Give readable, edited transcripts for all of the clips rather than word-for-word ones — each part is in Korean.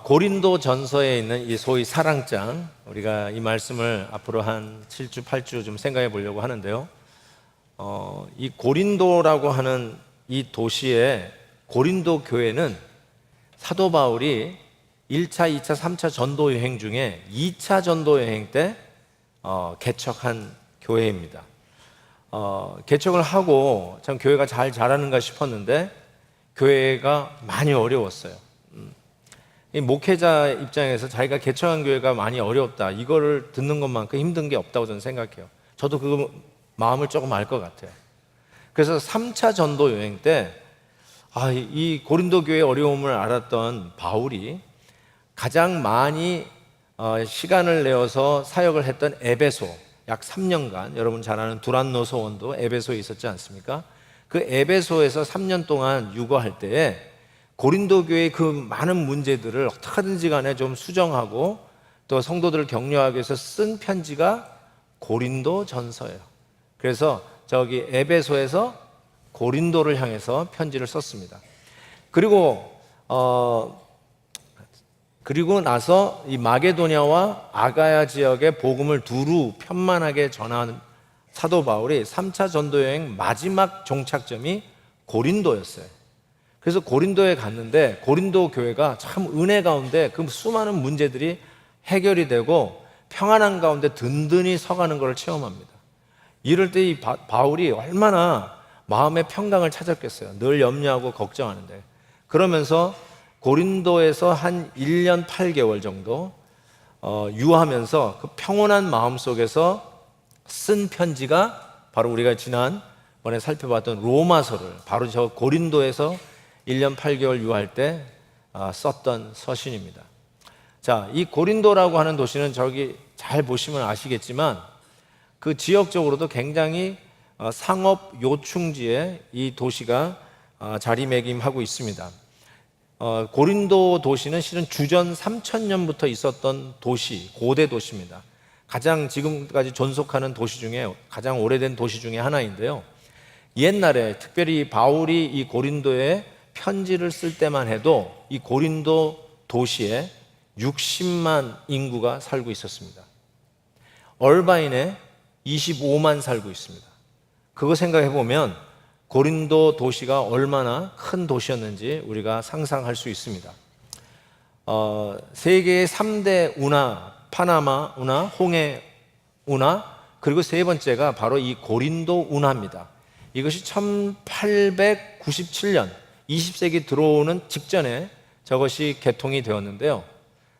고린도 전서에 있는 이 소위 사랑장, 우리가 이 말씀을 앞으로 한 7주, 8주 좀 생각해 보려고 하는데요. 이 고린도라고 하는 이 도시의 고린도 교회는 사도 바울이 1차, 2차, 3차 전도 여행 중에 2차 전도 여행 때 개척한 교회입니다. 개척을 하고 참 교회가 잘 자라는가 싶었는데 교회가 많이 어려웠어요. 이 목회자 입장에서 자기가 개척한 교회가 많이 어렵다, 이거를 듣는 것만큼 힘든 게 없다고 저는 생각해요. 저도 그 마음을 조금 알 것 같아요. 그래서 3차 전도 여행 때 이 고린도 교회의 어려움을 알았던 바울이 가장 많이 시간을 내어서 사역을 했던 에베소, 약 3년간, 여러분 잘 아는 두란노 소원도 에베소에 있었지 않습니까? 그 에베소에서 3년 동안 유거할 때에 고린도 교회의 그 많은 문제들을 어떻게든지 간에 좀 수정하고 또 성도들을 격려하기 위해서 쓴 편지가 고린도 전서예요. 그래서 저기 에베소에서 고린도를 향해서 편지를 썼습니다. 그리고 나서 이 마게도냐와 아가야 지역의 복음을 두루 편만하게 전한 사도 바울이 3차 전도 여행 마지막 종착점이 고린도였어요. 그래서 고린도에 갔는데 고린도 교회가 참 은혜 가운데 그 수많은 문제들이 해결이 되고 평안한 가운데 든든히 서가는 것을 체험합니다. 이럴 때 이 바울이 얼마나 마음의 평강을 찾았겠어요. 늘 염려하고 걱정하는데. 그러면서 고린도에서 한 1년 8개월 정도 유하면서 그 평온한 마음 속에서 쓴 편지가 바로 우리가 지난번에 살펴봤던 로마서를, 바로 저 고린도에서 1년 8개월 유할 때 썼던 서신입니다. 자, 이 고린도라고 하는 도시는 저기 잘 보시면 아시겠지만 그 지역적으로도 굉장히 상업 요충지에 이 도시가 자리매김하고 있습니다. 고린도 도시는 실은 주전 3000년부터 있었던 도시, 고대 도시입니다. 가장 지금까지 존속하는 도시 중에 가장 오래된 도시 중에 하나인데요. 옛날에 특별히 바울이 이 고린도에 편지를 쓸 때만 해도 이 고린도 도시에 60만 인구가 살고 있었습니다. 얼바인에 25만 살고 있습니다. 그거 생각해 보면 고린도 도시가 얼마나 큰 도시였는지 우리가 상상할 수 있습니다. 세계의 3대 운하, 파나마 운하, 홍해 운하, 그리고 세 번째가 바로 이 고린도 운하입니다. 이것이 1897년 20세기 들어오는 직전에 저것이 개통이 되었는데요.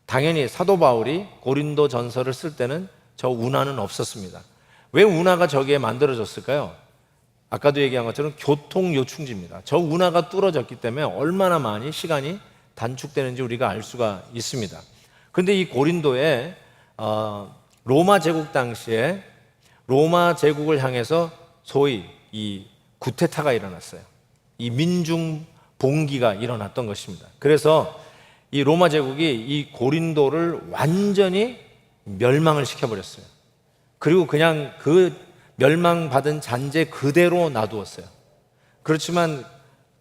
당연히 사도 바울이 고린도 전서를 쓸 때는 저 운하는 없었습니다. 왜 운하가 저기에 만들어졌을까요? 아까도 얘기한 것처럼 교통 요충지입니다. 저 운하가 뚫어졌기 때문에 얼마나 많이 시간이 단축되는지 우리가 알 수가 있습니다. 그런데 이 고린도에 로마 제국 당시에 로마 제국을 향해서 소위 이 구테타가 일어났어요. 이 민중 봉기가 일어났던 것입니다. 그래서 이 로마 제국이 이 고린도를 완전히 멸망을 시켜버렸어요. 그리고 그냥 그 멸망받은 잔재 그대로 놔두었어요. 그렇지만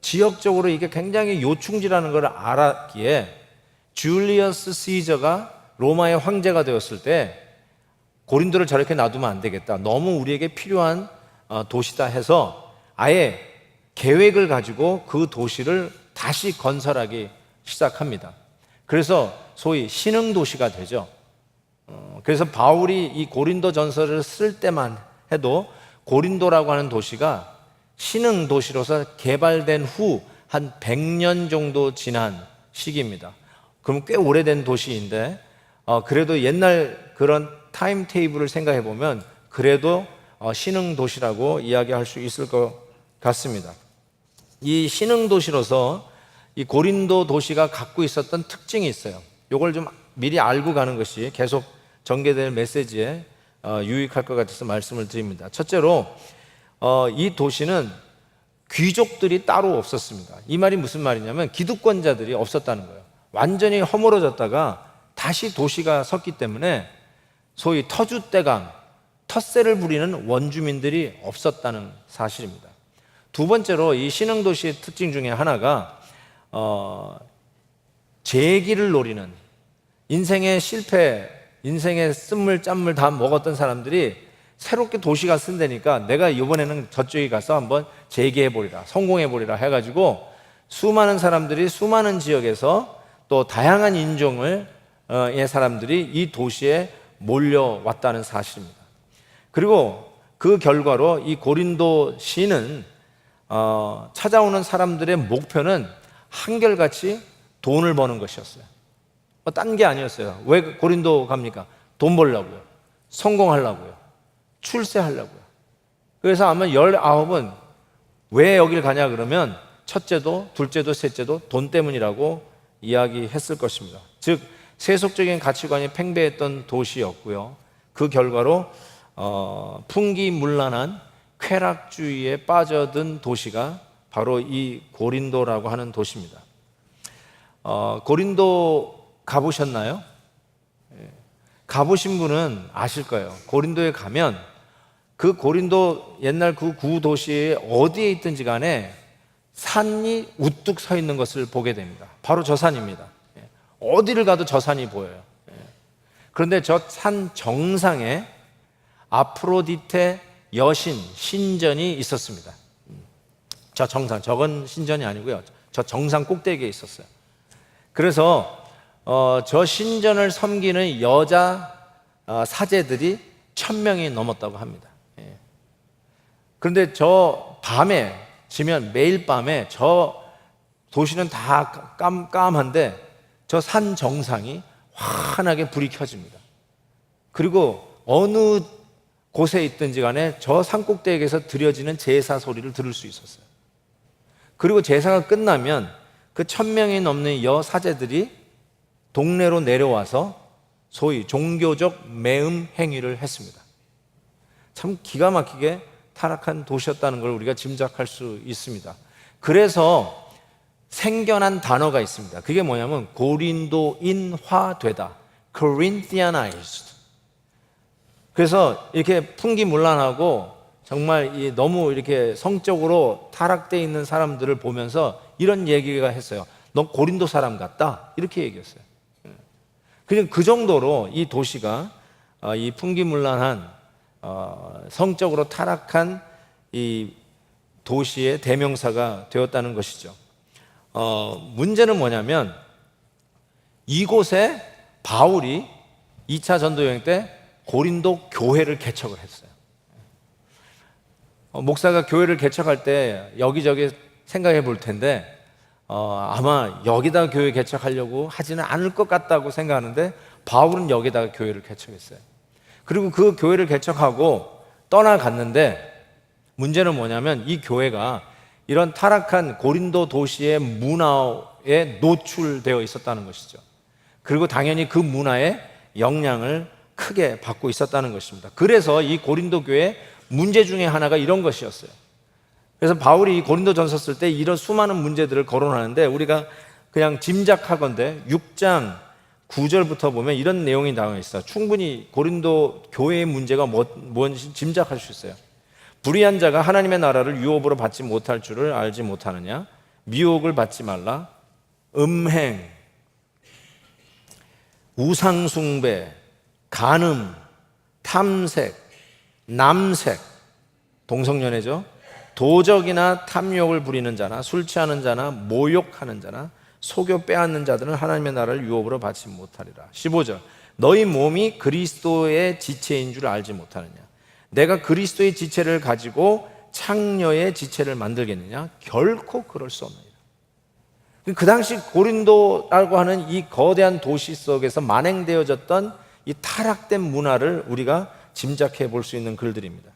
지역적으로 이게 굉장히 요충지라는 걸 알았기에 줄리어스 시저가 로마의 황제가 되었을 때 고린도를 저렇게 놔두면 안 되겠다, 너무 우리에게 필요한 도시다 해서 아예 계획을 가지고 그 도시를 다시 건설하기 시작합니다. 그래서 소위 신흥도시가 되죠. 그래서 바울이 이 고린도 전서를 쓸 때만 해도 고린도라고 하는 도시가 신흥도시로서 개발된 후 한 100년 정도 지난 시기입니다. 그럼 꽤 오래된 도시인데 그래도 옛날 그런 타임 테이블을 생각해 보면 그래도 신흥도시라고 이야기할 수 있을 것 같습니다. 이 신흥도시로서 이 고린도 도시가 갖고 있었던 특징이 있어요. 이걸 좀 미리 알고 가는 것이 계속 전개될 메시지에 유익할 것 같아서 말씀을 드립니다. 첫째로 이 도시는 귀족들이 따로 없었습니다. 이 말이 무슨 말이냐면 기득권자들이 없었다는 거예요. 완전히 허물어졌다가 다시 도시가 섰기 때문에 소위 터줏대감, 텃세를 부리는 원주민들이 없었다는 사실입니다. 두 번째로 이 신흥도시의 특징 중에 하나가 재기를 노리는, 인생의 실패, 인생의 쓴물 짠물 다 먹었던 사람들이 새롭게 도시가 쓴다니까 내가 이번에는 저쪽에 가서 한번 재기해보리라, 성공해보리라 해가지고 수많은 사람들이 수많은 지역에서 또 다양한 인종의 사람들이 이 도시에 몰려왔다는 사실입니다. 그리고 그 결과로 이 고린도 시는 찾아오는 사람들의 목표는 한결같이 돈을 버는 것이었어요. 딴 게 아니었어요. 왜 고린도 갑니까? 돈 벌려고요, 성공하려고요, 출세하려고요. 그래서 아마 19은 왜 여길 가냐 그러면 첫째도 둘째도 셋째도 돈 때문이라고 이야기했을 것입니다. 즉 세속적인 가치관이 팽배했던 도시였고요. 그 결과로 풍기문란한 쾌락주의에 빠져든 도시가 바로 이 고린도라고 하는 도시입니다. 고린도 가보셨나요? 가보신 분은 아실 거예요. 고린도에 가면 그 고린도 옛날 그 구도시에 어디에 있든지 간에 산이 우뚝 서 있는 것을 보게 됩니다. 바로 저 산입니다. 어디를 가도 저 산이 보여요. 그런데 저 산 정상에 아프로디테 여신 신전이 있었습니다. 저 정상, 저건 신전이 아니고요, 저 정상 꼭대기에 있었어요. 그래서 저 신전을 섬기는 여자 사제들이 1000명이 넘었다고 합니다. 그런데 저 밤에 지면 매일 밤에 저 도시는 다 깜깜한데 저 산 정상이 환하게 불이 켜집니다. 그리고 어느 곳에 있든지 간에 저 산꼭대기에서 드려지는 제사 소리를 들을 수 있었어요. 그리고 제사가 끝나면 그 1000명이 넘는 여사제들이 동네로 내려와서 소위 종교적 매음 행위를 했습니다. 참 기가 막히게 타락한 도시였다는 걸 우리가 짐작할 수 있습니다. 그래서 생겨난 단어가 있습니다. 그게 뭐냐면 고린도인화되다, Corinthianized. 그래서 이렇게 풍기문란하고 정말 너무 이렇게 성적으로 타락되어 있는 사람들을 보면서 이런 얘기가 했어요. 너 고린도 사람 같다, 이렇게 얘기했어요. 그냥 그 정도로 이 도시가 이 풍기문란한 성적으로 타락한 이 도시의 대명사가 되었다는 것이죠. 문제는 뭐냐면 이곳에 바울이 2차 전도 여행 때 고린도 교회를 개척을 했어요. 목사가 교회를 개척할 때 여기저기 생각해 볼 텐데 아마 여기다 교회 개척하려고 하지는 않을 것 같다고 생각하는데 바울은 여기다가 교회를 개척했어요. 그리고 그 교회를 개척하고 떠나갔는데 문제는 뭐냐면 이 교회가 이런 타락한 고린도 도시의 문화에 노출되어 있었다는 것이죠. 그리고 당연히 그 문화의 영향을 크게 받고 있었다는 것입니다. 그래서 이 고린도 교회의 문제 중에 하나가 이런 것이었어요. 그래서 바울이 고린도전서 쓸 때 이런 수많은 문제들을 거론하는데 우리가 그냥 짐작하건대 6장 9절부터 보면 이런 내용이 나와 있어요. 충분히 고린도 교회의 문제가 뭔지 짐작할 수 있어요. 불의한 자가 하나님의 나라를 유업으로 받지 못할 줄을 알지 못하느냐? 미혹을 받지 말라. 음행, 우상숭배, 간음, 탐색, 남색, 동성연애죠. 도적이나 탐욕을 부리는 자나 술 취하는 자나 모욕하는 자나 속여 빼앗는 자들은 하나님의 나라를 유업으로 받지 못하리라. 15절, 너희 몸이 그리스도의 지체인 줄 알지 못하느냐? 내가 그리스도의 지체를 가지고 창녀의 지체를 만들겠느냐? 결코 그럴 수 없느니라. 그 당시 고린도라고 하는 이 거대한 도시 속에서 만행되어졌던 이 타락된 문화를 우리가 짐작해 볼 수 있는 글들입니다.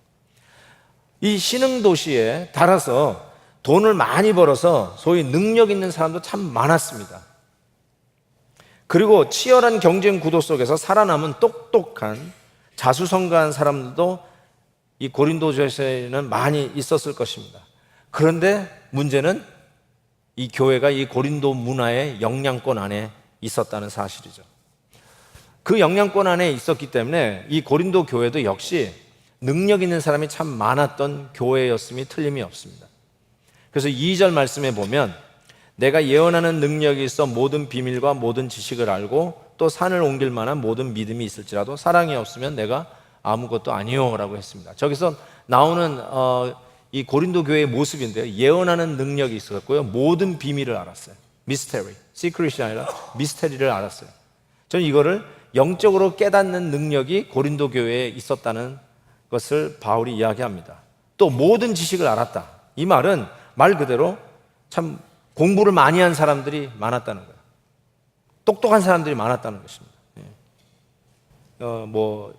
이 신흥도시에 따라서 돈을 많이 벌어서 소위 능력 있는 사람도 참 많았습니다. 그리고 치열한 경쟁 구도 속에서 살아남은 똑똑한 자수성가한 사람들도 이 고린도에는 많이 있었을 것입니다. 그런데 문제는 이 교회가 이 고린도 문화의 영향권 안에 있었다는 사실이죠. 그 영향권 안에 있었기 때문에 이 고린도 교회도 역시 능력 있는 사람이 참 많았던 교회였음이 틀림이 없습니다. 그래서 2절 말씀에 보면 내가 예언하는 능력이 있어 모든 비밀과 모든 지식을 알고 또 산을 옮길 만한 모든 믿음이 있을지라도 사랑이 없으면 내가 아무것도 아니요라고 했습니다. 저기서 나오는 이 고린도 교회의 모습인데요. 예언하는 능력이 있었고요. 모든 비밀을 알았어요. 미스테리, 시크릿이 아니라 미스테리를 알았어요. 저는 이거를 영적으로 깨닫는 능력이 고린도 교회에 있었다는 것을 바울이 이야기합니다. 또 모든 지식을 알았다. 이 말은 말 그대로 참 공부를 많이 한 사람들이 많았다는 거예요. 똑똑한 사람들이 많았다는 것입니다.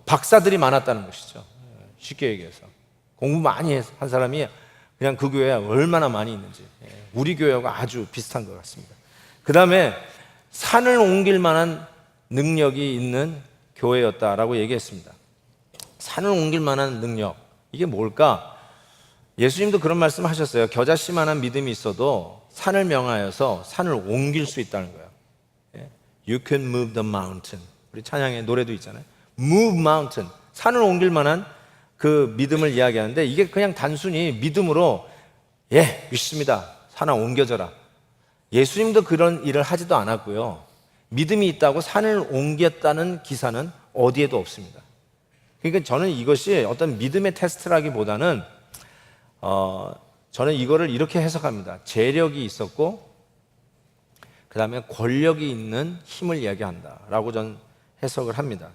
박사들이 많았다는 것이죠. 쉽게 얘기해서 공부 많이 한 사람이 그냥 그 교회에 얼마나 많이 있는지, 우리 교회하고 아주 비슷한 것 같습니다. 그 다음에 산을 옮길 만한 능력이 있는 교회였다라고 얘기했습니다. 산을 옮길 만한 능력, 이게 뭘까? 예수님도 그런 말씀 하셨어요. 겨자씨만한 믿음이 있어도 산을 명하여서 산을 옮길 수 있다는 거예요. You can move the mountain. 우리 찬양의 노래도 있잖아요. Move mountain. 산을 옮길 만한 그 믿음을 이야기하는데, 이게 그냥 단순히 믿음으로 믿습니다, 산아 옮겨져라. 예수님도 그런 일을 하지도 않았고요. 믿음이 있다고 산을 옮겼다는 기사는 어디에도 없습니다. 그러니까 저는 이것이 어떤 믿음의 테스트라기보다는 저는 이거를 이렇게 해석합니다. 재력이 있었고 그 다음에 권력이 있는 힘을 이야기한다라고 저는 해석을 합니다.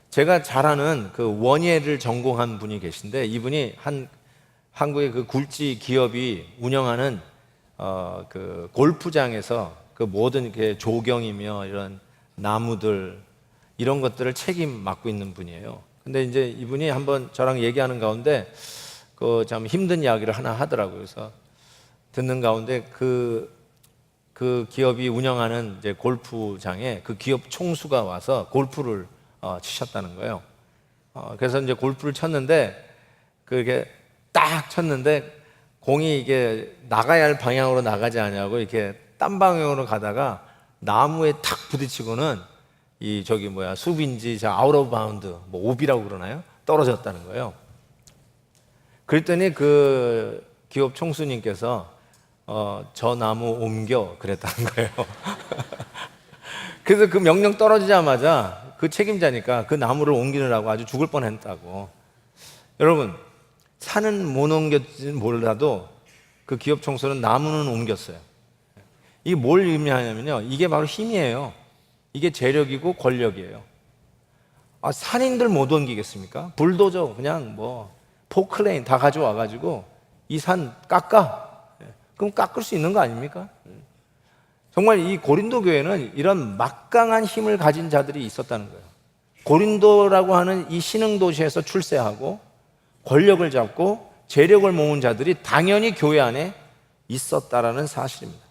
제가 잘 아는 그 원예를 전공한 분이 계신데, 이분이 한국의 그 굴지 기업이 운영하는 그 골프장에서 그 모든 그 조경이며 이런 나무들 이런 것들을 책임 맡고 있는 분이에요. 근데 이제 이분이 한번 저랑 얘기하는 가운데 그 참 힘든 이야기를 하나 하더라고요. 그래서 듣는 가운데 그 기업이 운영하는 이제 골프장에 그 기업 총수가 와서 골프를 치셨다는 거예요. 그래서 이제 골프를 쳤는데 그게 딱 쳤는데 공이 이게 나가야 할 방향으로 나가지 않냐고 이렇게 딴 방향으로 가다가 나무에 탁 부딪히고는 수비인지 아웃 오브 바운드, 오비라고 그러나요? 떨어졌다는 거예요. 그랬더니 그 기업 총수님께서 저 나무 옮겨 그랬다는 거예요. 그래서 그 명령 떨어지자마자 그 책임자니까 그 나무를 옮기느라고 아주 죽을 뻔했다고. 여러분, 산은 못 옮겼지는 몰라도 그 기업 총수는 나무는 옮겼어요. 이게 뭘 의미하냐면요, 이게 바로 힘이에요. 이게 재력이고 권력이에요. 산인들 못 옮기겠습니까? 불도저 그냥 포크레인 다 가져와가지고 이 산 깎아. 그럼 깎을 수 있는 거 아닙니까? 정말 이 고린도 교회는 이런 막강한 힘을 가진 자들이 있었다는 거예요. 고린도라고 하는 이 신흥도시에서 출세하고 권력을 잡고 재력을 모은 자들이 당연히 교회 안에 있었다라는 사실입니다.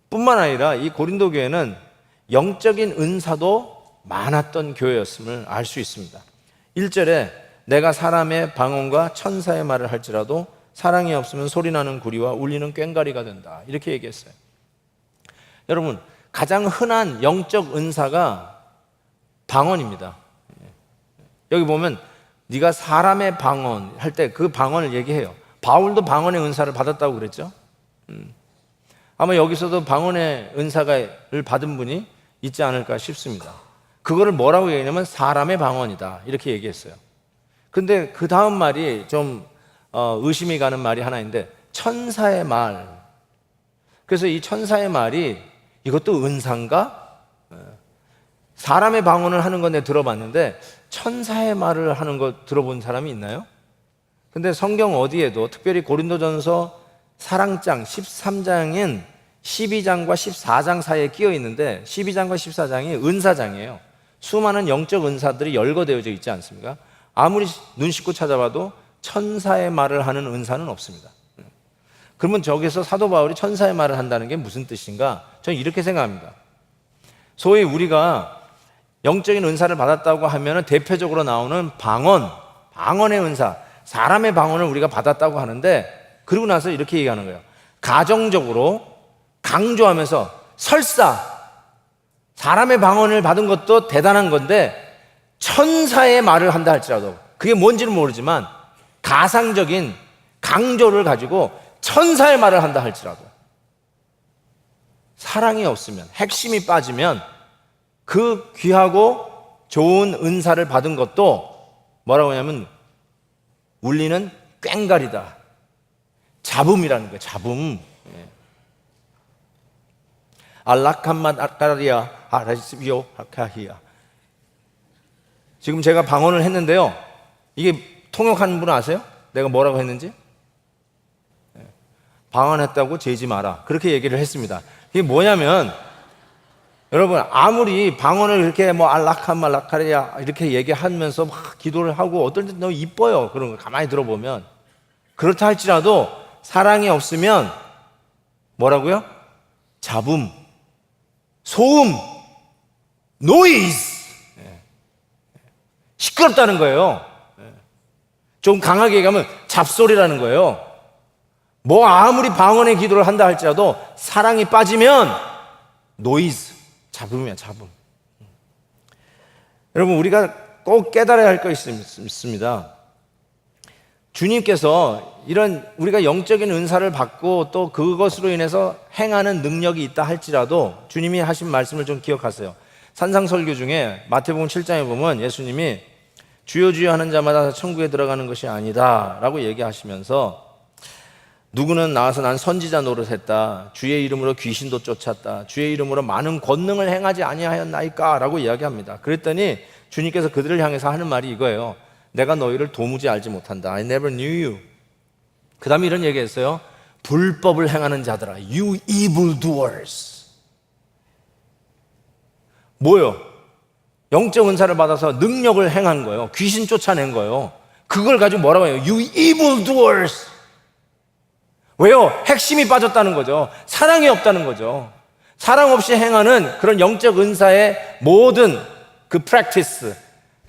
뿐만 아니라 이 고린도 교회는 영적인 은사도 많았던 교회였음을 알 수 있습니다. 1절에 내가 사람의 방언과 천사의 말을 할지라도 사랑이 없으면 소리나는 구리와 울리는 꽹과리가 된다, 이렇게 얘기했어요. 여러분, 가장 흔한 영적 은사가 방언입니다. 여기 보면 네가 사람의 방언 할 때 그 방언을 얘기해요. 바울도 방언의 은사를 받았다고 그랬죠. 아마 여기서도 방언의 은사를 받은 분이 있지 않을까 싶습니다. 그거를 뭐라고 얘기하냐면 사람의 방언이다, 이렇게 얘기했어요. 근데 그 다음 말이 좀 의심이 가는 말이 하나 있는데, 천사의 말. 그래서 이 천사의 말이 이것도 은사인가? 사람의 방언을 하는 건 내가 들어봤는데 천사의 말을 하는 거 들어본 사람이 있나요? 근데 성경 어디에도, 특별히 고린도전서 사랑장 13장인 12장과 14장 사이에 끼어 있는데 12장과 14장이 은사장이에요. 수많은 영적 은사들이 열거되어져 있지 않습니까? 아무리 눈 씻고 찾아봐도 천사의 말을 하는 은사는 없습니다. 그러면 저기서 사도 바울이 천사의 말을 한다는 게 무슨 뜻인가? 저는 이렇게 생각합니다. 소위 우리가 영적인 은사를 받았다고 하면 대표적으로 나오는 방언의 은사, 사람의 방언을 우리가 받았다고 하는데, 그러고 나서 이렇게 얘기하는 거예요. 가정적으로 강조하면서 설사 사람의 방언을 받은 것도 대단한 건데 천사의 말을 한다 할지라도, 그게 뭔지는 모르지만 가상적인 강조를 가지고 천사의 말을 한다 할지라도 사랑이 없으면, 핵심이 빠지면 그 귀하고 좋은 은사를 받은 것도 뭐라고 하냐면 울리는 꽹가리다. 잡음이라는 거예요. 잡음. 알라칸맛 아까리아 아라시비오 아카히아. 지금 제가 방언을 했는데요. 이게 통역하는 분 아세요? 내가 뭐라고 했는지? 방언했다고 재지 마라. 그렇게 얘기를 했습니다. 이게 뭐냐면 여러분 아무리 방언을 이렇게 뭐 알라칸 라카리아 이렇게 얘기하면서 막 기도를 하고 어떨 때 너무 이뻐요. 그런 거 가만히 들어보면. 그렇다 할지라도 사랑이 없으면 뭐라고요? 잡음, 소음, 노이즈. 시끄럽다는 거예요. 좀 강하게 얘기하면 잡소리라는 거예요. 뭐 아무리 방언의 기도를 한다 할지라도 사랑이 빠지면 노이즈, 잡음이야, 잡음. 여러분 우리가 꼭 깨달아야 할 것이 있습니다. 주님께서 이런 우리가 영적인 은사를 받고 또 그것으로 인해서 행하는 능력이 있다 할지라도 주님이 하신 말씀을 좀 기억하세요. 산상설교 중에 마태복음 7장에 보면 예수님이 주여 주여 하는 자마다 천국에 들어가는 것이 아니다 라고 얘기하시면서 누구는 나와서 난 선지자 노릇했다, 주의 이름으로 귀신도 쫓았다, 주의 이름으로 많은 권능을 행하지 아니하였나이까 라고 이야기합니다. 그랬더니 주님께서 그들을 향해서 하는 말이 이거예요. 내가 너희를 도무지 알지 못한다. I never knew you. 그 다음에 이런 얘기했어요. 불법을 행하는 자들아, you evildoers. 뭐요? 영적 은사를 받아서 능력을 행한 거예요. 귀신 쫓아낸 거예요. 그걸 가지고 뭐라고 해요? You evildoers. 왜요? 핵심이 빠졌다는 거죠. 사랑이 없다는 거죠. 사랑 없이 행하는 그런 영적 은사의 모든 그 프랙티스,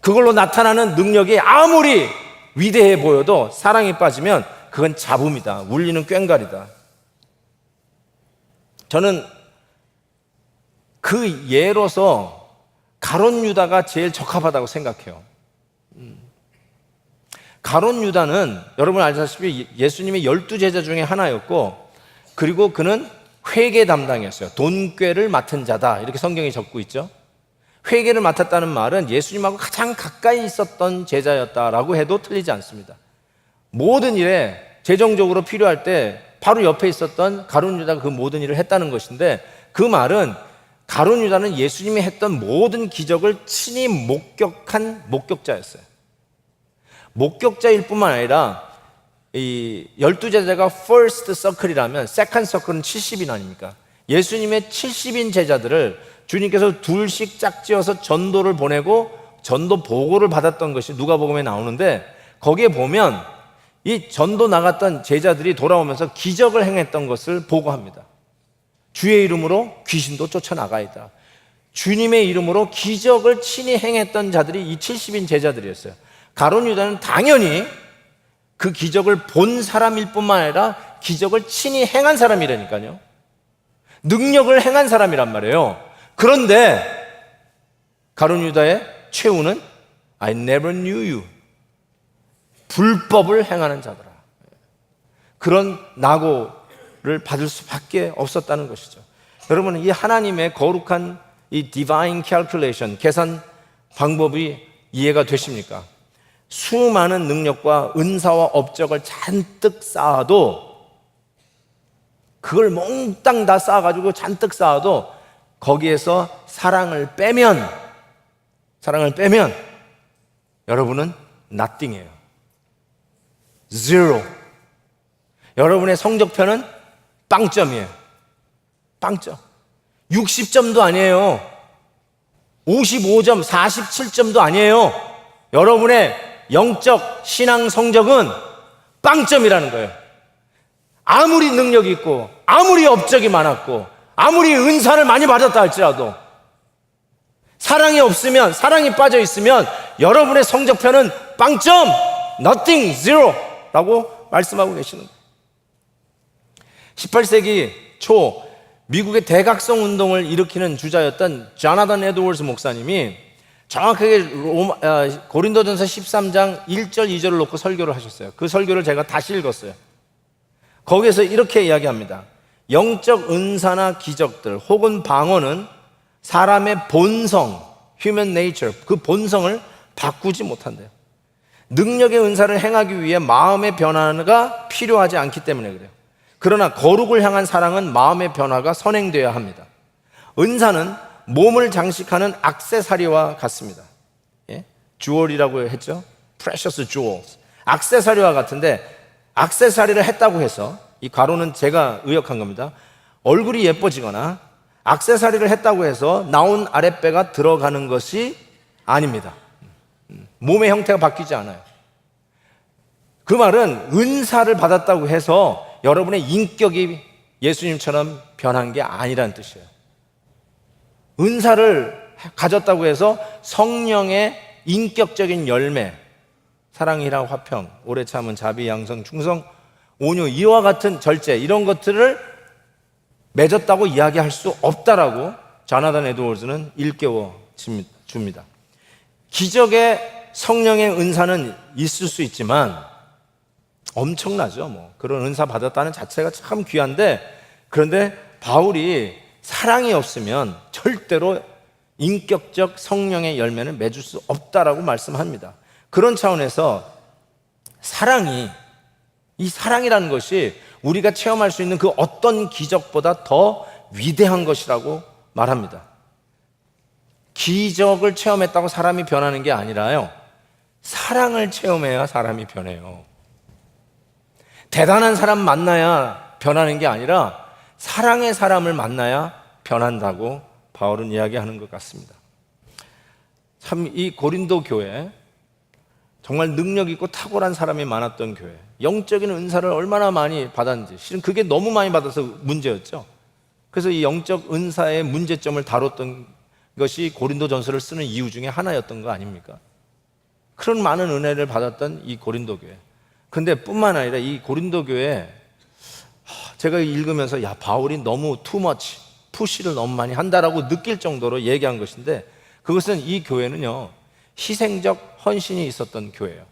그걸로 나타나는 능력이 아무리 위대해 보여도 사랑이 빠지면 그건 잡음이다. 울리는 꽹가리다. 저는 그 예로서 가룟 유다가 제일 적합하다고 생각해요. 가룟 유다는 여러분 아시다시피 예수님의 12제자 중에 하나였고, 그리고 그는 회계 담당이었어요. 돈꾀를 맡은 자다, 이렇게 성경이 적고 있죠. 회계를 맡았다는 말은 예수님하고 가장 가까이 있었던 제자였다라고 해도 틀리지 않습니다. 모든 일에 재정적으로 필요할 때 바로 옆에 있었던 가룟 유다가 그 모든 일을 했다는 것인데, 그 말은 가룟 유다는 예수님이 했던 모든 기적을 친히 목격한 목격자였어요. 목격자일 뿐만 아니라 이 12제자가 first circle이라면 second circle은 70인 아닙니까? 예수님의 70인 제자들을 주님께서 둘씩 짝지어서 전도를 보내고 전도 보고를 받았던 것이 누가복음에 나오는데, 거기에 보면 이 전도 나갔던 제자들이 돌아오면서 기적을 행했던 것을 보고합니다. 주의 이름으로 귀신도 쫓아나가이다. 주님의 이름으로 기적을 친히 행했던 자들이 이 70인 제자들이었어요. 가룟 유다는 당연히 그 기적을 본 사람일 뿐만 아니라 기적을 친히 행한 사람이라니까요. 능력을 행한 사람이란 말이에요. 그런데 가룟 유다의 최후는 I never knew you. 불법을 행하는 자들아. 그런 낙오를 받을 수밖에 없었다는 것이죠. 여러분, 이 하나님의 거룩한 이 divine calculation, 계산 방법이 이해가 되십니까? 수많은 능력과 은사와 업적을 잔뜩 쌓아도, 그걸 몽땅 다 쌓아가지고 잔뜩 쌓아도 거기에서 사랑을 빼면 여러분은 nothing이에요. zero. 여러분의 성적표는 빵점이에요. 빵점. 60점도 아니에요. 55점, 47점도 아니에요. 여러분의 영적 신앙 성적은 빵점이라는 거예요. 아무리 능력이 있고 아무리 업적이 많았고 아무리 은사를 많이 받았다 할지라도 사랑이 없으면, 사랑이 빠져 있으면 여러분의 성적표는 빵점, nothing, zero 라고 말씀하고 계시는 거예요. 18세기 초 미국의 대각성 운동을 일으키는 주자였던 조나단 에드워즈 목사님이 정확하게 고린도전서 13장 1절 2절을 놓고 설교를 하셨어요. 그 설교를 제가 다시 읽었어요. 거기에서 이렇게 이야기합니다. 영적 은사나 기적들 혹은 방언은 사람의 본성, human nature, 그 본성을 바꾸지 못한대요. 능력의 은사를 행하기 위해 마음의 변화가 필요하지 않기 때문에 그래요. 그러나 거룩을 향한 사랑은 마음의 변화가 선행되어야 합니다. 은사는 몸을 장식하는 액세서리와 같습니다. 예? 주얼이라고 했죠. Precious jewels. 액세서리와 같은데, 액세서리를 했다고 해서, 이 괄호는 제가 의역한 겁니다. 얼굴이 예뻐지거나 액세서리를 했다고 해서 나온 아랫배가 들어가는 것이 아닙니다. 몸의 형태가 바뀌지 않아요. 그 말은 은사를 받았다고 해서 여러분의 인격이 예수님처럼 변한 게 아니라는 뜻이에요. 은사를 가졌다고 해서 성령의 인격적인 열매, 사랑이랑 화평, 오래 참은 자비, 양성, 충성, 온유, 이와 같은 절제, 이런 것들을 맺었다고 이야기할 수 없다라고 자나단 에드워즈는 일깨워 줍니다. 기적의 성령의 은사는 있을 수 있지만 엄청나죠. 그런 은사 받았다는 자체가 참 귀한데, 그런데 바울이 사랑이 없으면 절대로 인격적 성령의 열매는 맺을 수 없다라고 말씀합니다. 그런 차원에서 이 사랑이라는 것이 우리가 체험할 수 있는 그 어떤 기적보다 더 위대한 것이라고 말합니다. 기적을 체험했다고 사람이 변하는 게 아니라요, 사랑을 체험해야 사람이 변해요. 대단한 사람 만나야 변하는 게 아니라 사랑의 사람을 만나야 변한다고 바울은 이야기하는 것 같습니다. 참 이 고린도 교회 정말 능력 있고 탁월한 사람이 많았던 교회, 영적인 은사를 얼마나 많이 받았는지, 실은 그게 너무 많이 받아서 문제였죠. 그래서 이 영적 은사의 문제점을 다뤘던 것이 고린도전서를 쓰는 이유 중에 하나였던 거 아닙니까? 그런 많은 은혜를 받았던 이 고린도 교회. 근데 뿐만 아니라 이 고린도 교회, 제가 읽으면서 바울이 너무 too much, 푸시를 너무 많이 한다라고 느낄 정도로 얘기한 것인데, 그것은 이 교회는요, 희생적 헌신이 있었던 교회예요.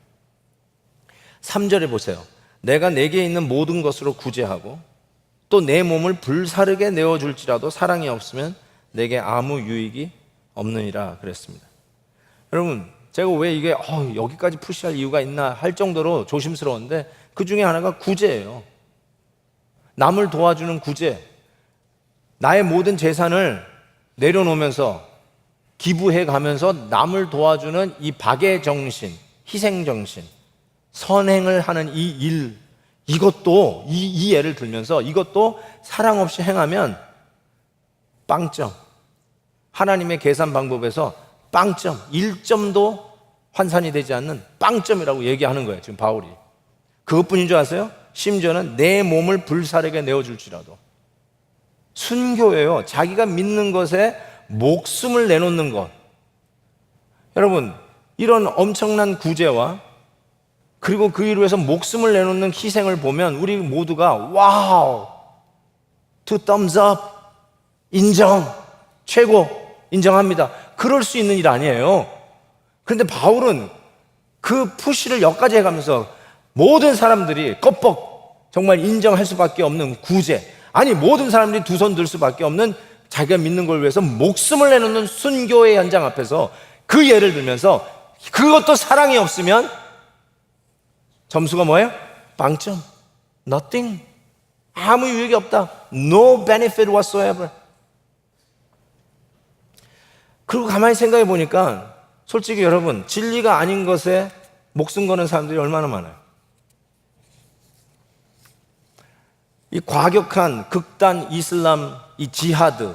3절에 보세요. 내가 내게 있는 모든 것으로 구제하고 또 내 몸을 불사르게 내어줄지라도 사랑이 없으면 내게 아무 유익이 없느니라 그랬습니다. 여러분, 제가 왜 이게 여기까지 푸시할 이유가 있나 할 정도로 조심스러운데, 그 중에 하나가 구제예요. 남을 도와주는 구제. 나의 모든 재산을 내려놓으면서 기부해 가면서 남을 도와주는 이 박애 정신, 희생 정신, 선행을 하는 이 일, 이것도 이 예를 들면서 이것도 사랑 없이 행하면 빵점. 하나님의 계산 방법에서 빵점, 1점도 환산이 되지 않는 빵점이라고 얘기하는 거예요, 지금 바울이. 그것뿐인 줄 아세요? 심지어는 내 몸을 불사르게 내어줄지라도. 순교예요. 자기가 믿는 것에 목숨을 내놓는 것. 여러분, 이런 엄청난 구제와 그리고 그 일을 위해서 목숨을 내놓는 희생을 보면 우리 모두가 와우, two thumbs up, 인정, 최고, 인정합니다. 그럴 수 있는 일 아니에요. 그런데 바울은 그 푸시를 여기까지 해가면서 모든 사람들이 껍벅 정말 인정할 수밖에 없는 구제, 아니 모든 사람들이 두 손 들 수밖에 없는 자기가 믿는 걸 위해서 목숨을 내놓는 순교의 현장 앞에서 그 예를 들면서 그것도 사랑이 없으면 점수가 뭐예요? 빵점. Nothing. 아무 유익이 없다. No benefit whatsoever. 그리고 가만히 생각해 보니까 솔직히 여러분, 진리가 아닌 것에 목숨 거는 사람들이 얼마나 많아요. 이 과격한 극단 이슬람, 이 지하드,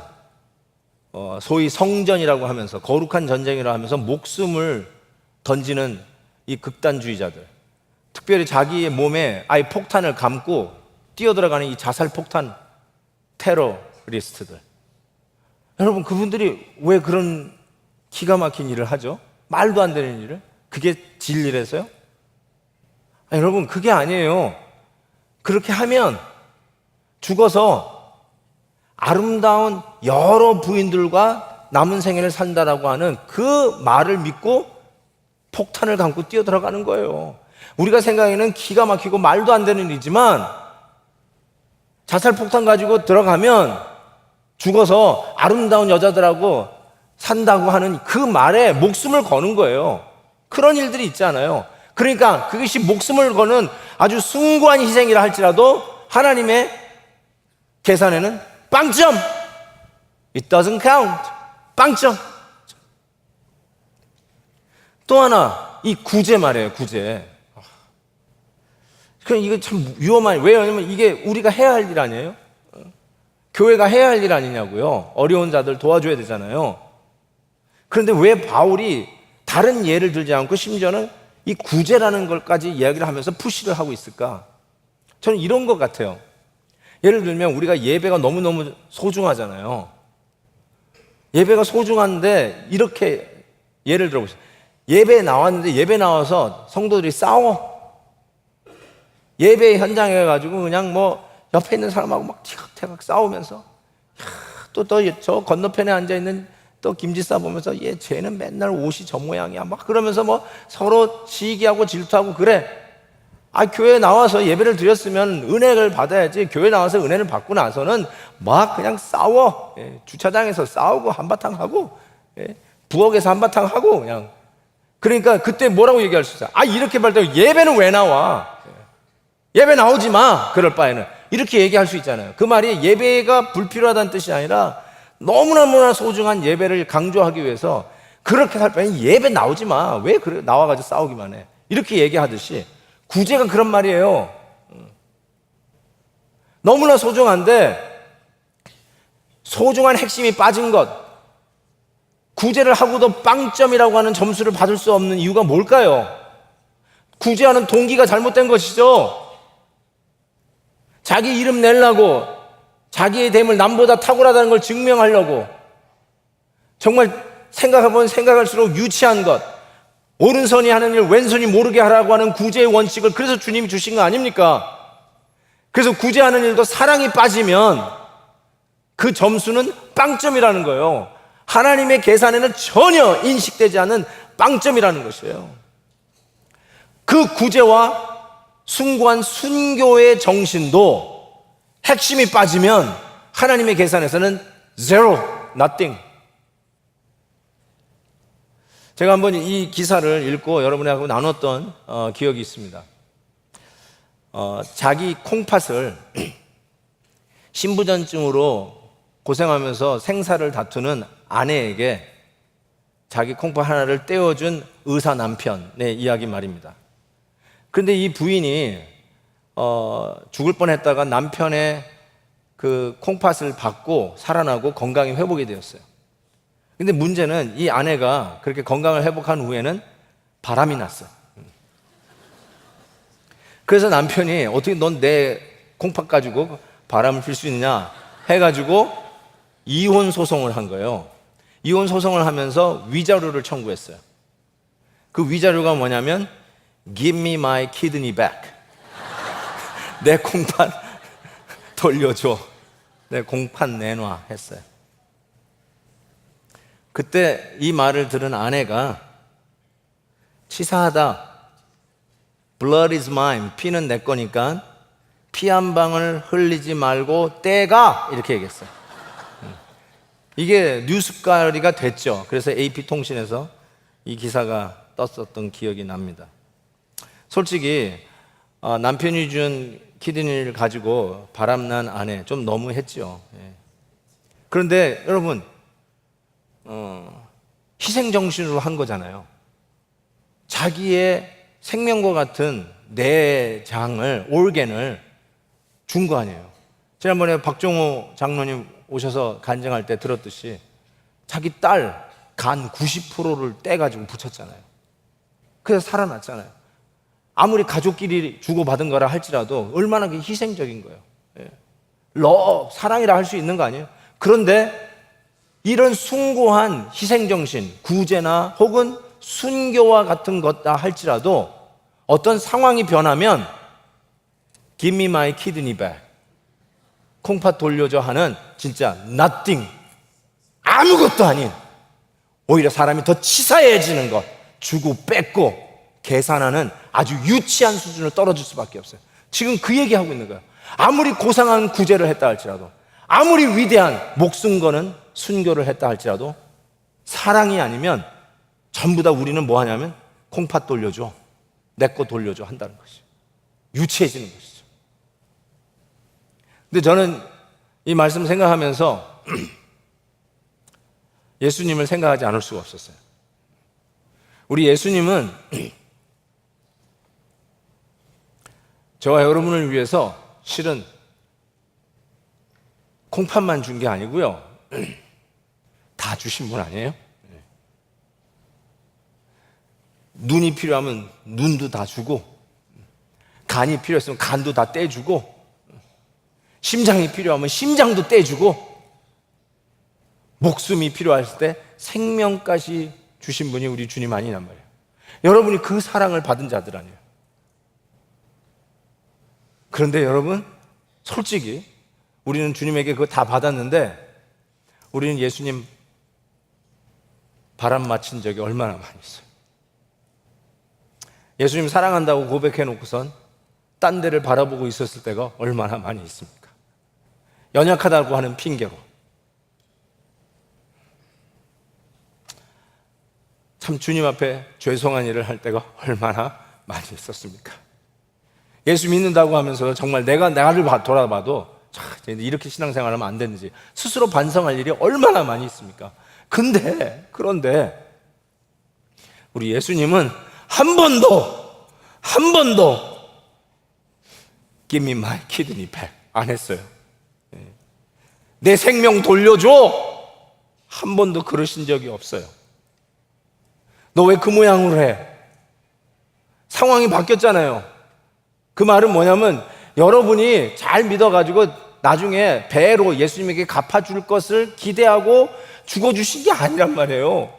소위 성전이라고 하면서 거룩한 전쟁이라고 하면서 목숨을 던지는 이 극단주의자들, 특별히 자기의 몸에 아예 폭탄을 감고 뛰어들어가는 이 자살 폭탄 테러리스트들, 여러분, 그분들이 왜 그런 기가 막힌 일을 하죠? 말도 안 되는 일을? 그게 진리라서요? 아니, 여러분, 그게 아니에요. 그렇게 하면 죽어서 아름다운 여러 부인들과 남은 생애를 산다라고 하는 그 말을 믿고 폭탄을 감고 뛰어들어가는 거예요. 우리가 생각에는 기가 막히고 말도 안 되는 일이지만, 자살 폭탄 가지고 들어가면 죽어서 아름다운 여자들하고 산다고 하는 그 말에 목숨을 거는 거예요. 그런 일들이 있잖아요. 그러니까 그것이 목숨을 거는 아주 숭고한 희생이라 할지라도 하나님의 계산에는 빵점! It doesn't count. 빵점! 또 하나, 이 구제 말이에요, 구제. 그럼 이거 참 위험한, 왜냐면 이게 우리가 해야 할 일 아니에요? 교회가 해야 할 일 아니냐고요. 어려운 자들 도와줘야 되잖아요. 그런데 왜 바울이 다른 예를 들지 않고 심지어는 이 구제라는 것까지 이야기를 하면서 푸시를 하고 있을까? 저는 이런 것 같아요. 예를 들면 우리가 예배가 너무너무 소중하잖아요. 예배가 소중한데 이렇게 예를 들어보세요. 예배에 나왔는데 예배 나와서 성도들이 싸워. 예배 현장에 가지고 그냥 뭐 옆에 있는 사람하고 막 티각태각 싸우면서 또 저 건너편에 앉아있는 또 김지사 보면서 쟤는 맨날 옷이 저 모양이야 막 그러면서 뭐 서로 시기하고 질투하고 그래. 교회에 나와서 예배를 드렸으면 은혜를 받아야지. 교회 나와서 은혜를 받고 나서는 막 그냥 싸워. 주차장에서 싸우고 한바탕 하고 부엌에서 한바탕 하고 그냥. 그러니까 그때 뭐라고 얘기할 수 있어요? 이렇게 말하면 예배는 왜 나와? 예배 나오지 마. 그럴 바에는 이렇게 얘기할 수 있잖아요. 그 말이 예배가 불필요하다는 뜻이 아니라 너무나 소중한 예배를 강조하기 위해서 그렇게 할 바에는 예배 나오지 마. 왜 그래 나와가지고 싸우기만 해. 이렇게 얘기하듯이 구제가 그런 말이에요. 너무나 소중한데 소중한 핵심이 빠진 것, 구제를 하고도 빵점이라고 하는 점수를 받을 수 없는 이유가 뭘까요? 구제하는 동기가 잘못된 것이죠. 자기 이름 내려고, 자기의 됨을 남보다 탁월하다는 걸 증명하려고, 정말 생각해보면 생각할수록 유치한 것, 오른손이 하는 일 왼손이 모르게 하라고 하는 구제의 원칙을 그래서 주님이 주신 거 아닙니까? 그래서 구제하는 일도 사랑이 빠지면 그 점수는 빵점이라는 거예요. 하나님의 계산에는 전혀 인식되지 않는 빵점이라는 것이에요. 그 구제와 숭고한 순교의 정신도 핵심이 빠지면 하나님의 계산에서는 zero, nothing. 제가 한번 이 기사를 읽고 여러분하고 나눴던 기억이 있습니다. 자기 콩팥을 신부전증으로 고생하면서 생사를 다투는 아내에게 자기 콩팥 하나를 떼어준 의사 남편의 이야기 말입니다. 그런데 이 부인이 죽을 뻔했다가 남편의 그 콩팥을 받고 살아나고 건강이 회복이 되었어요. 근데 문제는 이 아내가 그렇게 건강을 회복한 후에는 바람이 났어요. 그래서 남편이 어떻게 넌 내 콩팥 가지고 바람을 필 수 있느냐 해가지고 이혼 소송을 한 거예요. 이혼 소송을 하면서 위자료를 청구했어요. 그 위자료가 뭐냐면 Give me my kidney back. 내 콩팥 돌려줘. 내 콩팥 내놔 했어요. 그때 이 말을 들은 아내가 치사하다. Blood is mine. 피는 내 거니까 피 한 방울 흘리지 말고 떼가 이렇게 얘기했어요. 이게 뉴스거리가 됐죠. 그래서 AP통신에서 이 기사가 떴었던 기억이 납니다. 솔직히 남편이 준 키드니를 가지고 바람난 아내 좀 너무했죠. 그런데 여러분 희생정신으로 한 거잖아요. 자기의 생명과 같은 내장을, 올겐을 준 거 아니에요. 지난번에 박종호 장로님 오셔서 간증할 때 들었듯이 자기 딸 간 90%를 떼가지고 붙였잖아요. 그래서 살아났잖아요. 아무리 가족끼리 주고받은 거라 할지라도 얼마나 희생적인 거예요. 사랑이라 할 수 있는 거 아니에요? 그런데 이런 숭고한 희생정신, 구제나 혹은 순교와 같은 것다 할지라도 어떤 상황이 변하면 Give me my kidney back. 콩팥 돌려줘 하는 진짜 nothing, 아무것도 아닌 오히려 사람이 더 치사해지는 것, 주고 뺏고 계산하는 아주 유치한 수준으로 떨어질 수밖에 없어요. 지금 그 얘기하고 있는 거예요. 아무리 고상한 구제를 했다 할지라도, 아무리 위대한 목숨 거는 순교를 했다 할지라도 사랑이 아니면 전부 다 우리는 뭐 하냐면 콩팥 돌려줘, 내 거 돌려줘 한다는 것이 유치해지는 것이죠. 근데 저는 이 말씀 생각하면서 예수님을 생각하지 않을 수가 없었어요. 우리 예수님은 저와 여러분을 위해서 실은 콩팥만 준 게 아니고요, 다 주신 분 아니에요? 눈이 필요하면 눈도 다 주고, 간이 필요했으면 간도 다 떼주고, 심장이 필요하면 심장도 떼주고, 목숨이 필요할 때 생명까지 주신 분이 우리 주님 아니란 말이에요. 여러분이 그 사랑을 받은 자들 아니에요. 그런데 여러분, 솔직히 우리는 주님에게 그거 다 받았는데 우리는 예수님 바람 맞힌 적이 얼마나 많이 있어요. 예수님 사랑한다고 고백해 놓고선 딴 데를 바라보고 있었을 때가 얼마나 많이 있습니까? 연약하다고 하는 핑계로. 참 주님 앞에 죄송한 일을 할 때가 얼마나 많이 있었습니까? 예수 믿는다고 하면서 정말 나를 돌아봐도 이렇게 신앙생활하면 안 되는지 스스로 반성할 일이 얼마나 많이 있습니까? 그런데 우리 예수님은 한 번도 Give me my kidney back 안 했어요. 내 생명 돌려줘, 한 번도 그러신 적이 없어요. 너 왜 그 모양으로 해? 상황이 바뀌었잖아요. 그 말은 뭐냐면 여러분이 잘 믿어가지고 나중에 배로 예수님에게 갚아줄 것을 기대하고 죽어주신 게 아니란 말이에요.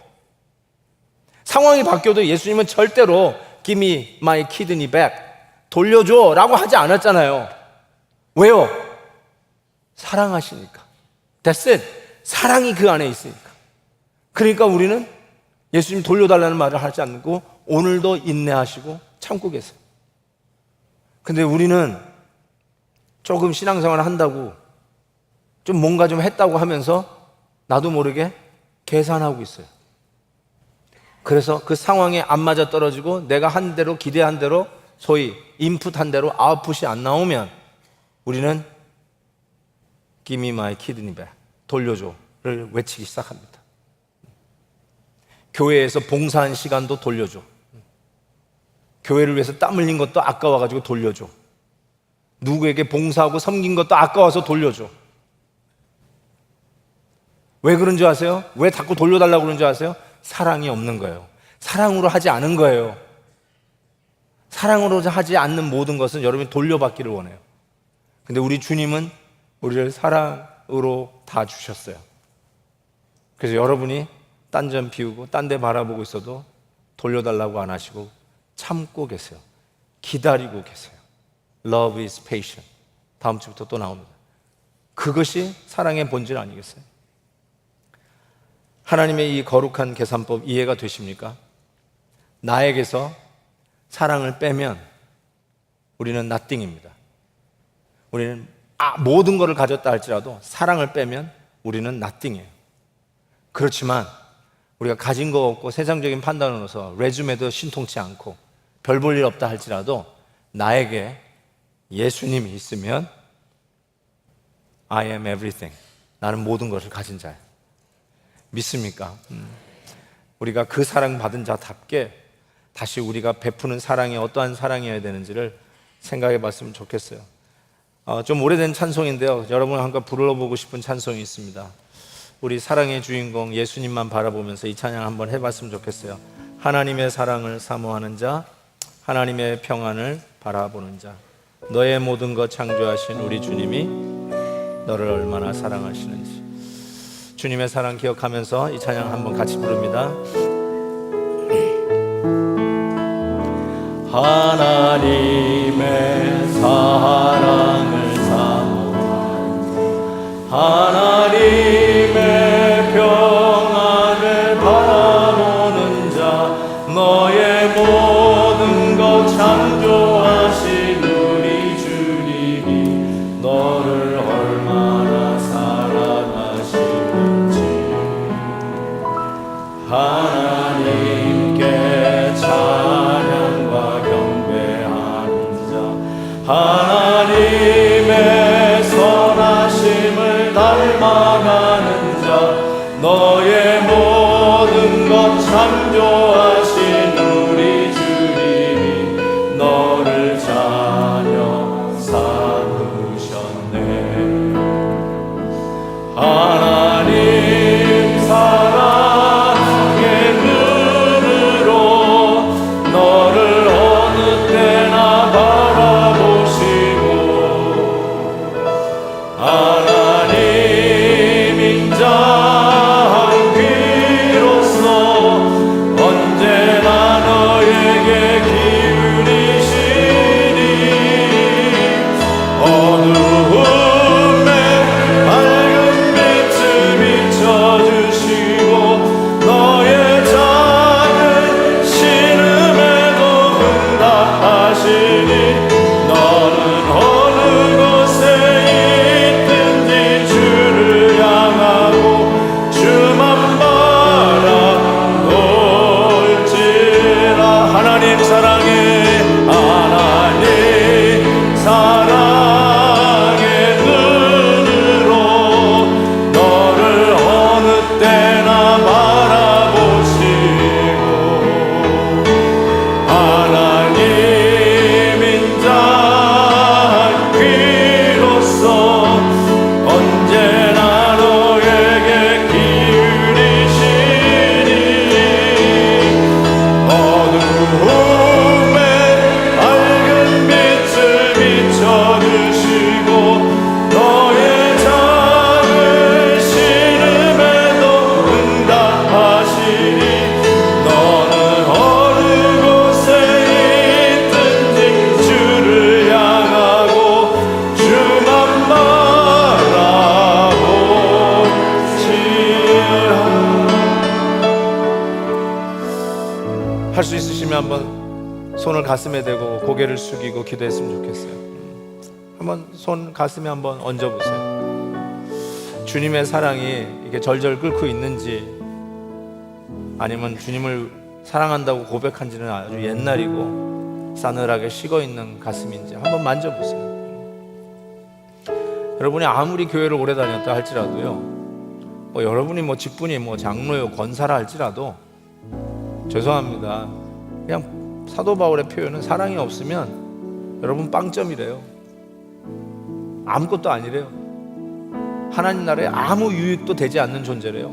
상황이 바뀌어도 예수님은 절대로 Give me my kidney back, 돌려줘 라고 하지 않았잖아요. 왜요? 사랑하시니까. That's it. 사랑이 그 안에 있으니까. 그러니까 우리는 예수님 돌려달라는 말을 하지 않고 오늘도 인내하시고 참고 계세요. 근데 우리는 조금 신앙생활을 한다고 좀 뭔가 좀 했다고 하면서 나도 모르게 계산하고 있어요. 그래서 그 상황에 안 맞아 떨어지고 내가 한 대로 기대한 대로 소위 인풋한 대로 아웃풋이 안 나오면 우리는 Give me my kidney back, 돌려줘를 외치기 시작합니다. 교회에서 봉사한 시간도 돌려줘, 교회를 위해서 땀 흘린 것도 아까워가지고 돌려줘, 누구에게 봉사하고 섬긴 것도 아까워서 돌려줘. 왜 그런 줄 아세요? 왜 자꾸 돌려달라고 그러는 줄 아세요? 사랑이 없는 거예요. 사랑으로 하지 않은 거예요. 사랑으로 하지 않는 모든 것은 여러분이 돌려받기를 원해요. 근데 우리 주님은 우리를 사랑으로 다 주셨어요. 그래서 여러분이 딴 점 비우고 딴 데 바라보고 있어도 돌려달라고 안 하시고 참고 계세요. 기다리고 계세요. Love is patient. 다음 주부터 또 나옵니다. 그것이 사랑의 본질 아니겠어요? 하나님의 이 거룩한 계산법 이해가 되십니까? 나에게서 사랑을 빼면 우리는 nothing입니다. 우리는 모든 것을 가졌다 할지라도 사랑을 빼면 우리는 nothing이에요. 그렇지만 우리가 가진 거 없고 세상적인 판단으로서 레주메도 신통치 않고 별 볼 일 없다 할지라도 나에게 예수님이 있으면 I am everything. 나는 모든 것을 가진 자예요. 믿습니까? 우리가 그 사랑 받은 자답게 다시 우리가 베푸는 사랑이 어떠한 사랑이어야 되는지를 생각해 봤으면 좋겠어요. 좀 오래된 찬송인데요, 여러분 한번 불러보고 싶은 찬송이 있습니다. 우리 사랑의 주인공 예수님만 바라보면서 이 찬양 한번 해봤으면 좋겠어요. 하나님의 사랑을 사모하는 자, 하나님의 평안을 바라보는 자, 너의 모든 것 창조하신 우리 주님이 너를 얼마나 사랑하시는지. 주님의 사랑 기억하면서 이 찬양 한번 같이 부릅니다. 하나님의 사랑을 사모하는 자, 하나님의 평안을 바라보는 자, 너의 모든 것 창조하신 우리 주님이 할 수 있으시면 한번 손을 가슴에 대고 고개를 숙이고 기도했으면 좋겠어요. 한번 손 가슴에 한번 얹어보세요. 주님의 사랑이 이렇게 절절 끓고 있는지, 아니면 주님을 사랑한다고 고백한 지는 아주 옛날이고 싸늘하게 식어있는 가슴인지 한번 만져보세요. 여러분이 아무리 교회를 오래 다녔다 할지라도요, 여러분이 직분이 장로요 권사라 할지라도 죄송합니다, 그냥 사도 바울의 표현은 사랑이 없으면 여러분 빵점이래요. 아무것도 아니래요. 하나님 나라에 아무 유익도 되지 않는 존재래요.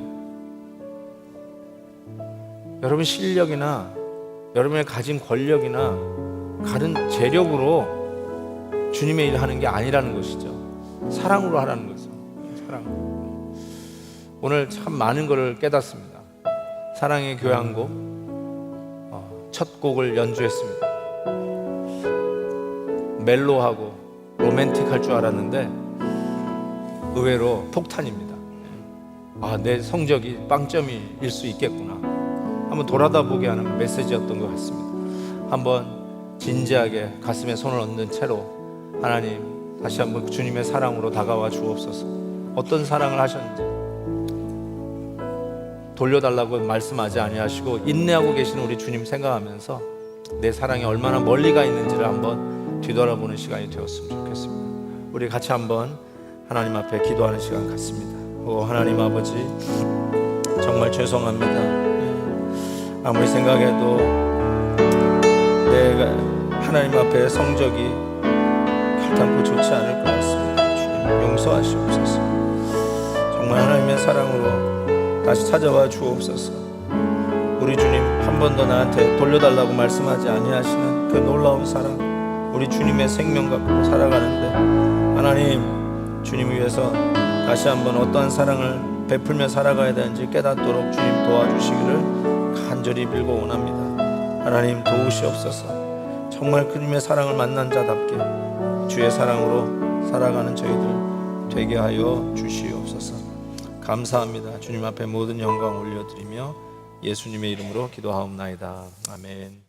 여러분 실력이나 여러분의 가진 권력이나 다른 재력으로 주님의 일을 하는 게 아니라는 것이죠. 사랑으로 하라는 거죠. 사랑. 오늘 참 많은 것을 깨닫습니다. 사랑의 교회 한 곡, 첫 곡을 연주했습니다. 멜로하고 로맨틱할 줄 알았는데 의외로 폭탄입니다. 내 성적이 빵점일 수 있겠구나, 한번 돌아다보게 하는 메시지였던 것 같습니다. 한번 진지하게 가슴에 손을 얹는 채로 하나님 다시 한번 주님의 사랑으로 다가와 주옵소서. 어떤 사랑을 하셨는지 돌려달라고 말씀하지 아니하시고 인내하고 계시는 우리 주님 생각하면서 내 사랑이 얼마나 멀리 가 있는지를 한번 뒤돌아보는 시간이 되었으면 좋겠습니다. 우리 같이 한번 하나님 앞에 기도하는 시간 갖습니다. 하나님 아버지, 정말 죄송합니다. 아무리 생각해도 내가 하나님 앞에 성적이 결단코 좋지 않을 것 같습니다. 주님 용서하시옵소서. 정말 하나님의 사랑으로 다시 찾아와 주옵소서. 우리 주님 한 번 더 나한테 돌려달라고 말씀하지 아니하시는 그 놀라운 사랑, 우리 주님의 생명 갖고 살아가는데 하나님, 주님 위해서 다시 한번 어떠한 사랑을 베풀며 살아가야 되는지 깨닫도록 주님 도와주시기를 간절히 빌고 원합니다. 하나님 도우시옵소서. 정말 그님의 사랑을 만난 자답게 주의 사랑으로 살아가는 저희들 되게 하여 주시옵소서. 감사합니다. 주님 앞에 모든 영광 올려드리며 예수님의 이름으로 기도하옵나이다. 아멘.